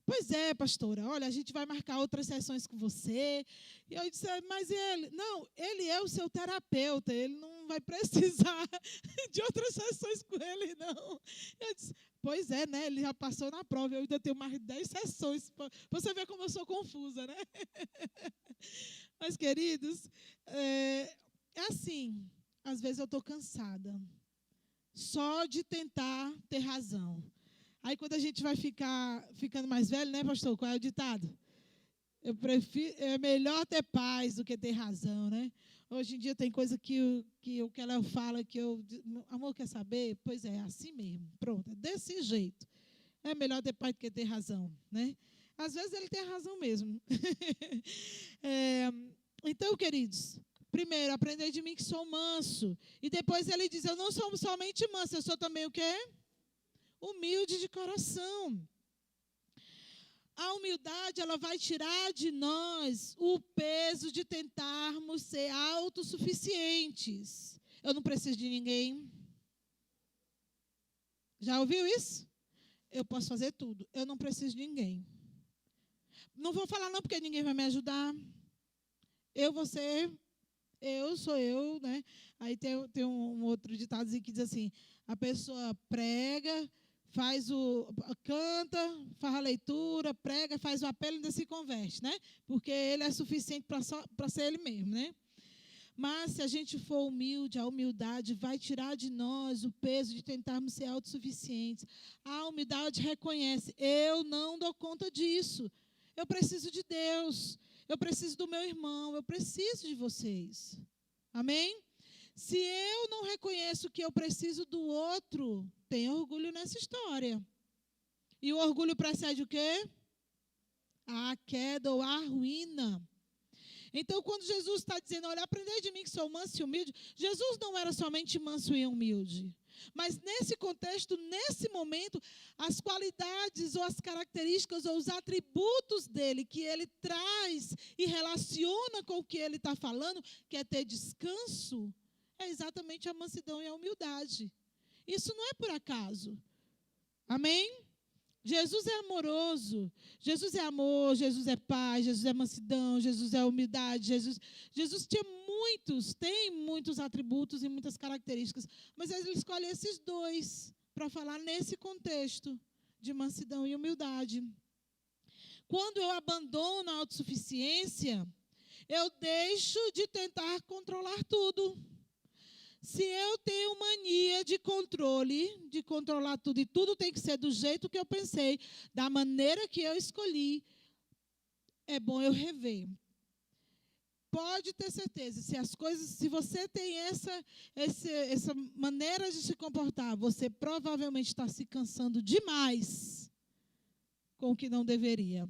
pois é, pastora, olha, a gente vai marcar outras sessões com você. E eu disse, mas ele? Não, ele é o seu terapeuta, ele não vai precisar de outras sessões com ele, não. Eu disse, pois é, né, ele já passou na prova, eu ainda tenho mais de 10 sessões. Você vê como eu sou confusa, né? Mas, queridos, é assim, às vezes eu estou cansada, só de tentar ter razão. Aí, quando a gente vai ficando mais velho, né, pastor? Qual é o ditado? É melhor ter paz do que ter razão, né? Hoje em dia tem coisa que ela fala que amor, quer saber? Pois é, assim mesmo. Pronto, é desse jeito. É melhor ter paz do que ter razão, né? Às vezes ele tem razão mesmo. Então, queridos, primeiro, aprender de mim que sou manso. E depois ele diz, eu não sou somente manso, eu sou também o quê? Humilde de coração. A humildade, ela vai tirar de nós o peso de tentarmos ser autossuficientes. Eu não preciso de ninguém. Já ouviu isso? Eu posso fazer tudo. Eu não preciso de ninguém. Não vou falar não, porque ninguém vai me ajudar. Eu sou eu, né? Aí tem um outro ditado que diz assim, a pessoa prega, canta, faz a leitura, prega, faz o apelo e ainda se converte, né? Porque ele é suficiente para ser ele mesmo, né? Mas se a gente for humilde, a humildade vai tirar de nós o peso de tentarmos ser autossuficientes. A humildade reconhece, eu não dou conta disso. Eu preciso de Deus, eu preciso do meu irmão, eu preciso de vocês. Amém? Se eu não reconheço que eu preciso do outro, tem orgulho nessa história. E o orgulho precede o quê? A queda ou a ruína. Então, quando Jesus está dizendo, olha, aprendei de mim que sou manso e humilde, Jesus não era somente manso e humilde. Mas nesse contexto, nesse momento, as qualidades ou as características ou os atributos dele que ele traz e relaciona com o que ele está falando, que é ter descanso, é exatamente a mansidão e a humildade. Isso não é por acaso. Amém? Jesus é amoroso, Jesus é amor, Jesus é paz, Jesus é mansidão, Jesus é humildade, Jesus tem muitos atributos e muitas características, mas ele escolhe esses dois para falar nesse contexto de mansidão e humildade. Quando eu abandono a autossuficiência, eu deixo de tentar controlar tudo. Se eu tenho mania de controle, de controlar tudo, e tudo tem que ser do jeito que eu pensei, da maneira que eu escolhi, é bom eu rever. Pode ter certeza, se você tem essa maneira de se comportar, você provavelmente está se cansando demais com o que não deveria.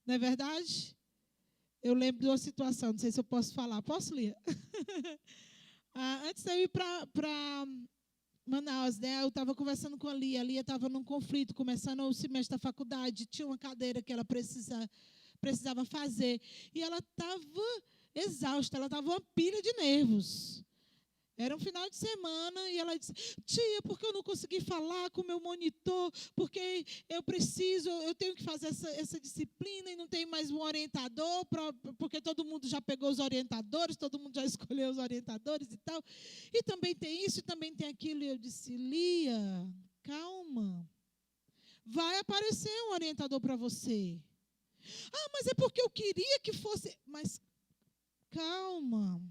Não é verdade? Eu lembro de uma situação, não sei se eu posso falar. Posso, Lia? Antes de eu ir para Manaus, né, eu estava conversando com a Lia estava num conflito, começando o semestre da faculdade, tinha uma cadeira que ela precisava fazer, e ela estava exausta, ela estava uma pilha de nervos. Era um final de semana, e ela disse, tia, porque eu não consegui falar com o meu monitor, porque eu tenho que fazer essa disciplina, e não tem mais um orientador, porque todo mundo já pegou os orientadores, todo mundo já escolheu os orientadores e tal. E também tem isso, e também tem aquilo. E eu disse, Lia, calma. Vai aparecer um orientador para você. Mas é porque eu queria que fosse. Mas calma.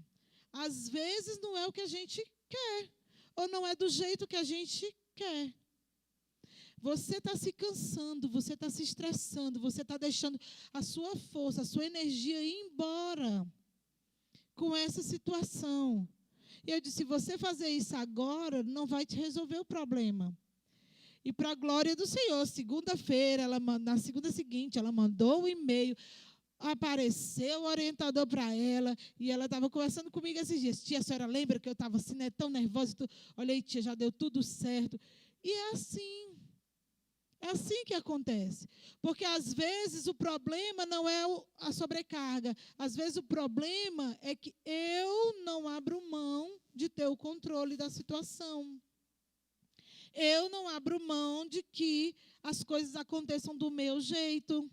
Às vezes não é o que a gente quer, ou não é do jeito que a gente quer. Você está se cansando, você está se estressando, você está deixando a sua força, a sua energia ir embora com essa situação. E eu disse, se você fazer isso agora, não vai te resolver o problema. E para a glória do Senhor, segunda-feira, na segunda seguinte, ela mandou um e-mail, apareceu o orientador para ela, e ela estava conversando comigo esses dias. Tia, a senhora lembra que eu estava assim, né, tão nervosa? Olha, tia, já deu tudo certo. E é assim que acontece. Porque, às vezes, o problema não é a sobrecarga. Às vezes, o problema é que eu não abro mão de ter o controle da situação. Eu não abro mão de que as coisas aconteçam do meu jeito.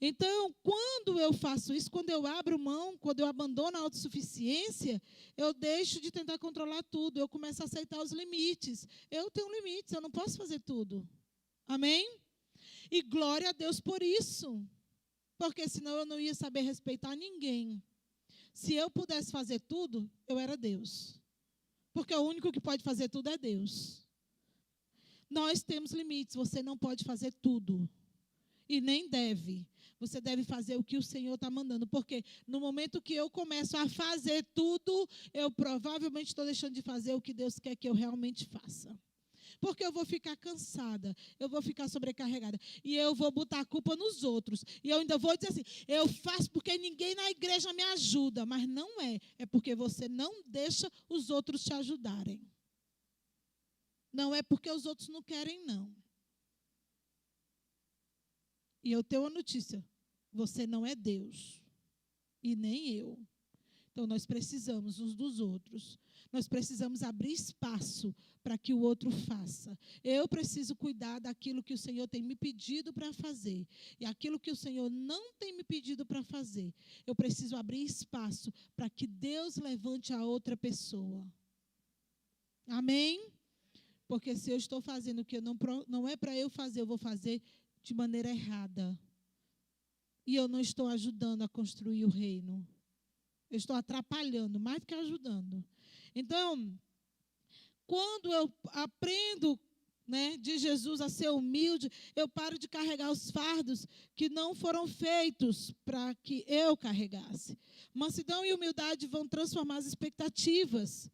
Então, quando eu faço isso, quando eu abro mão, quando eu abandono a autossuficiência, eu deixo de tentar controlar tudo, eu começo a aceitar os limites. Eu tenho limites, eu não posso fazer tudo. Amém? E glória a Deus por isso, porque senão eu não ia saber respeitar ninguém. Se eu pudesse fazer tudo, eu era Deus. Porque o único que pode fazer tudo é Deus. Nós temos limites, você não pode fazer tudo. E nem deve. Você deve fazer o que o Senhor está mandando. Porque no momento que eu começo a fazer tudo, eu provavelmente estou deixando de fazer o que Deus quer que eu realmente faça. Porque eu vou ficar cansada, eu vou ficar sobrecarregada. E eu vou botar a culpa nos outros. E eu ainda vou dizer assim, eu faço porque ninguém na igreja me ajuda. Mas não é. É porque você não deixa os outros te ajudarem. Não é porque os outros não querem, não. E eu tenho uma notícia, você não é Deus, e nem eu. Então, nós precisamos uns dos outros. Nós precisamos abrir espaço para que o outro faça. Eu preciso cuidar daquilo que o Senhor tem me pedido para fazer. E aquilo que o Senhor não tem me pedido para fazer, eu preciso abrir espaço para que Deus levante a outra pessoa. Amém? Porque se eu estou fazendo o que não é para eu fazer, eu vou fazer de maneira errada. E eu não estou ajudando a construir o reino. Eu estou atrapalhando, mais do que ajudando. Então, quando eu aprendo, né, de Jesus a ser humilde, eu paro de carregar os fardos que não foram feitos para que eu carregasse. Mansidão e humildade vão transformar as expectativas.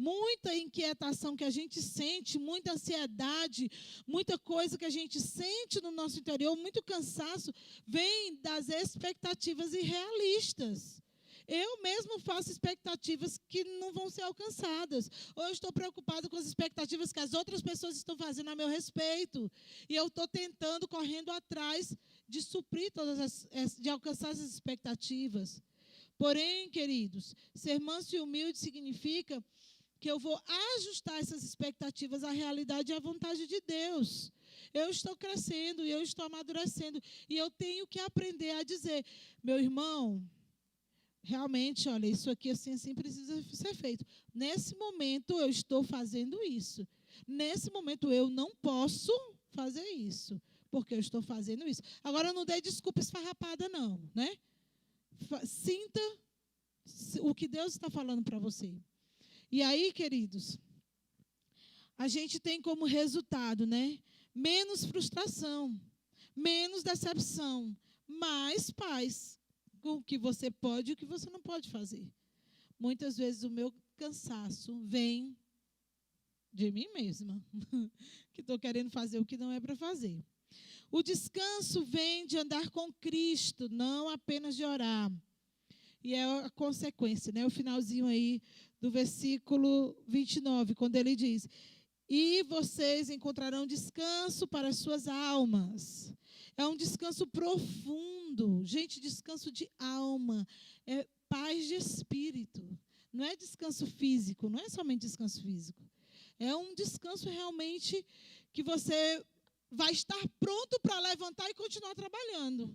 Muita inquietação que a gente sente, muita ansiedade, muita coisa que a gente sente no nosso interior, muito cansaço, vem das expectativas irrealistas. Eu mesmo faço expectativas que não vão ser alcançadas. Ou eu estou preocupado com as expectativas que as outras pessoas estão fazendo a meu respeito. E eu estou tentando, correndo atrás de suprir de alcançar essas expectativas. Porém, queridos, ser manso e humilde significa que eu vou ajustar essas expectativas à realidade e à vontade de Deus. Eu estou crescendo e eu estou amadurecendo. E eu tenho que aprender a dizer, meu irmão, realmente, olha, isso aqui assim precisa ser feito. Nesse momento eu estou fazendo isso. Nesse momento eu não posso fazer isso. porque eu estou fazendo isso. Agora, não dê desculpa esfarrapada, não, né? Sinta o que Deus está falando para você. E aí, queridos, a gente tem como resultado, né? Menos frustração, menos decepção, mais paz com o que você pode e o que você não pode fazer. Muitas vezes o meu cansaço vem de mim mesma, que estou querendo fazer o que não é para fazer. O descanso vem de andar com Cristo, não apenas de orar. E é a consequência, né? O finalzinho aí do versículo 29, quando ele diz: e vocês encontrarão descanso para as suas almas. É um descanso profundo. Gente, descanso de alma. É paz de espírito. Não é descanso físico, não é somente descanso físico. É um descanso realmente que você vai estar pronto para levantar e continuar trabalhando.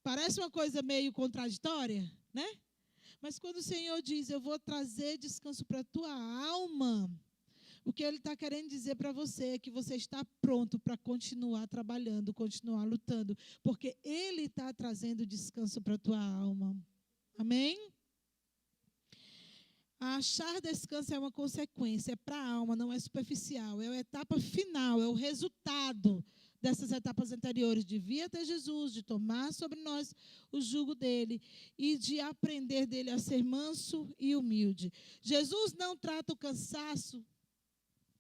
Parece uma coisa meio contraditória, né? Mas quando o Senhor diz, eu vou trazer descanso para a tua alma, o que Ele está querendo dizer para você é que você está pronto para continuar trabalhando, continuar lutando, porque Ele está trazendo descanso para a tua alma. Amém? Achar descanso é uma consequência, é para a alma, não é superficial, é a etapa final, é o resultado dessas etapas anteriores, de vir até Jesus, de tomar sobre nós o jugo dele e de aprender dele a ser manso e humilde. Jesus não trata o cansaço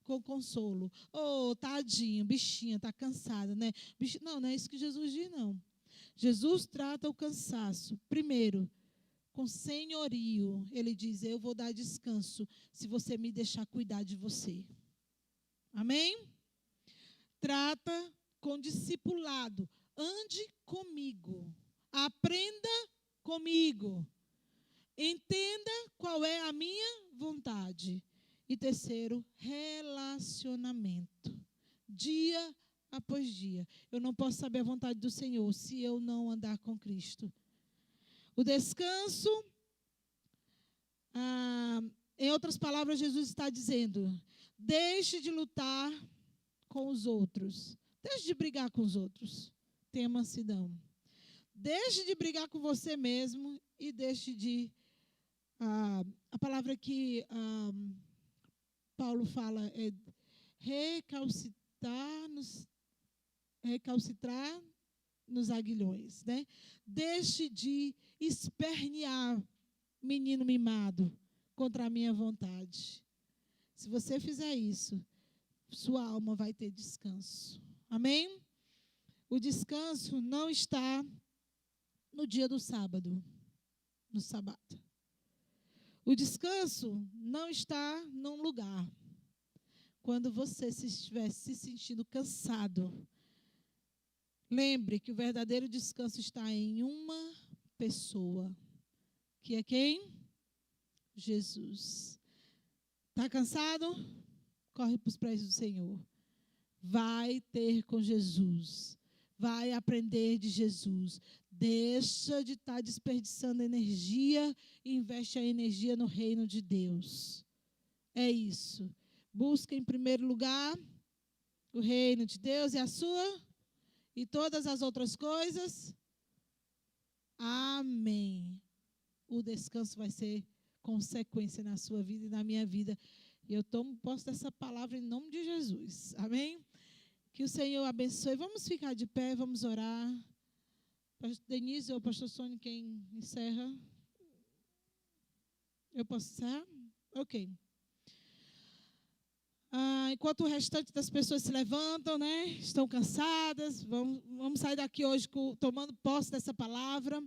com consolo. Oh, tadinho, bichinha, está cansada, né? Não, não é isso que Jesus diz, não. Jesus trata o cansaço, primeiro, com senhorio. Ele diz, eu vou dar descanso se você me deixar cuidar de você. Amém? Trata com discipulado. Ande comigo. Aprenda comigo. Entenda qual é a minha vontade. E terceiro, relacionamento. Dia após dia. Eu não posso saber a vontade do Senhor se eu não andar com Cristo. O descanso, em outras palavras, Jesus está dizendo, deixe de lutar com os outros. Deixe de brigar com os outros. Tenha mansidão. Deixe de brigar com você mesmo e deixe de... a palavra que Paulo fala é recalcitrar nos aguilhões, né? Deixe de espernear, menino mimado, contra a minha vontade. Se você fizer isso, sua alma vai ter descanso. Amém? O descanso não está no dia do sábado, no sábado. O descanso não está num lugar. Quando você estiver se sentindo cansado, lembre que o verdadeiro descanso está em uma pessoa, que é quem? Jesus. Está cansado? Corre para os pés do Senhor. Vai ter com Jesus. Vai aprender de Jesus. Deixa de estar desperdiçando energia e investe a energia no reino de Deus. É isso. Busca em primeiro lugar o reino de Deus e a sua... e todas as outras coisas, amém. O descanso vai ser consequência na sua vida e na minha vida. E eu tomo posse dessa palavra em nome de Jesus, amém? Que o Senhor abençoe. Vamos ficar de pé, vamos orar. Pastor Denise ou Pastor Sônia, quem encerra? Eu posso encerrar? Ok. Enquanto o restante das pessoas se levantam, né? Estão cansadas, vamos sair daqui hoje tomando posse dessa palavra.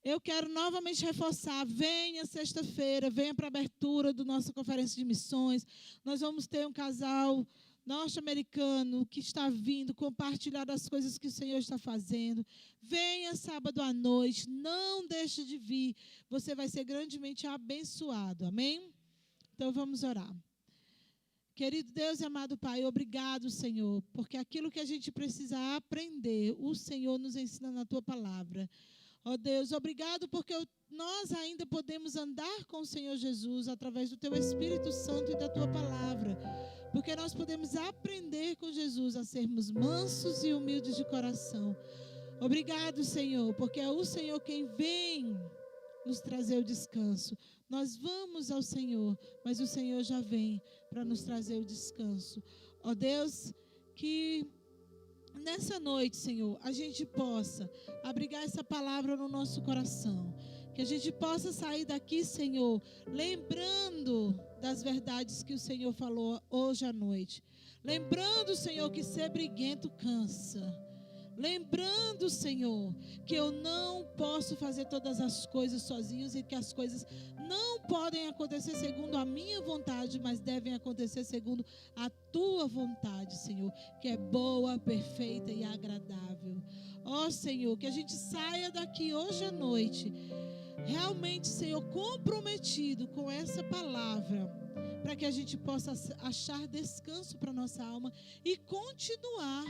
Eu quero novamente reforçar, venha sexta-feira, venha para a abertura da nossa conferência de missões. Nós vamos ter um casal norte-americano que está vindo compartilhar das coisas que o Senhor está fazendo. Venha sábado à noite, não deixe de vir, você vai ser grandemente abençoado, amém? Então vamos orar. Querido Deus e amado Pai, obrigado, Senhor, porque aquilo que a gente precisa aprender, o Senhor nos ensina na Tua palavra. Ó Deus, obrigado porque nós ainda podemos andar com o Senhor Jesus através do Teu Espírito Santo e da Tua palavra. Porque nós podemos aprender com Jesus a sermos mansos e humildes de coração. Obrigado, Senhor, porque é o Senhor quem vem nos trazer o descanso. Nós vamos ao Senhor, mas o Senhor já vem para nos trazer o descanso. Ó Deus, que nessa noite, Senhor, a gente possa abrigar essa palavra no nosso coração. Que a gente possa sair daqui, Senhor, lembrando das verdades que o Senhor falou hoje à noite. Lembrando, Senhor, que ser briguento cansa. Lembrando, Senhor, que eu não posso fazer todas as coisas sozinhos e que as coisas não podem acontecer segundo a minha vontade, mas devem acontecer segundo a Tua vontade, Senhor, que é boa, perfeita e agradável. Ó, Senhor, que a gente saia daqui hoje à noite, realmente, Senhor, comprometido com essa palavra, para que a gente possa achar descanso para nossa alma e continuar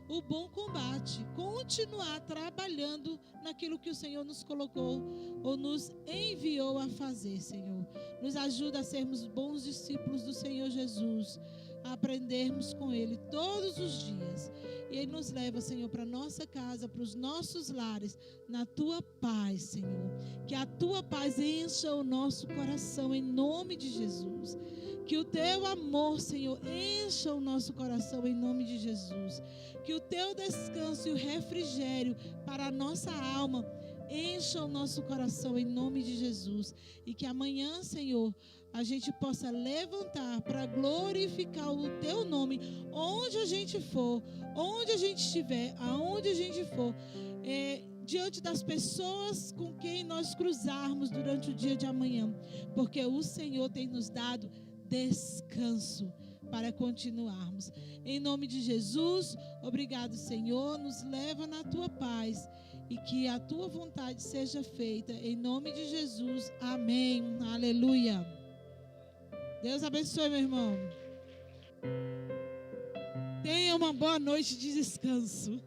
o bom combate, continuar trabalhando naquilo que o Senhor nos colocou ou nos enviou a fazer, Senhor. Nos ajuda a sermos bons discípulos do Senhor Jesus, a aprendermos com Ele todos os dias. E Ele nos leva, Senhor, para a nossa casa, para os nossos lares, na Tua paz, Senhor. Que a Tua paz encha o nosso coração, em nome de Jesus. Que o Teu amor, Senhor, encha o nosso coração, em nome de Jesus. Que o Teu descanso e o refrigério para a nossa alma encha o nosso coração, em nome de Jesus. E que amanhã, Senhor, a gente possa levantar para glorificar o Teu nome, onde a gente for, onde a gente estiver, aonde a gente for, diante das pessoas com quem nós cruzarmos durante o dia de amanhã, porque o Senhor tem nos dado descanso para continuarmos. Em nome de Jesus, obrigado, Senhor, nos leva na Tua paz e que a Tua vontade seja feita. Em nome de Jesus, amém. Aleluia. Deus abençoe, meu irmão. Tenha uma boa noite de descanso.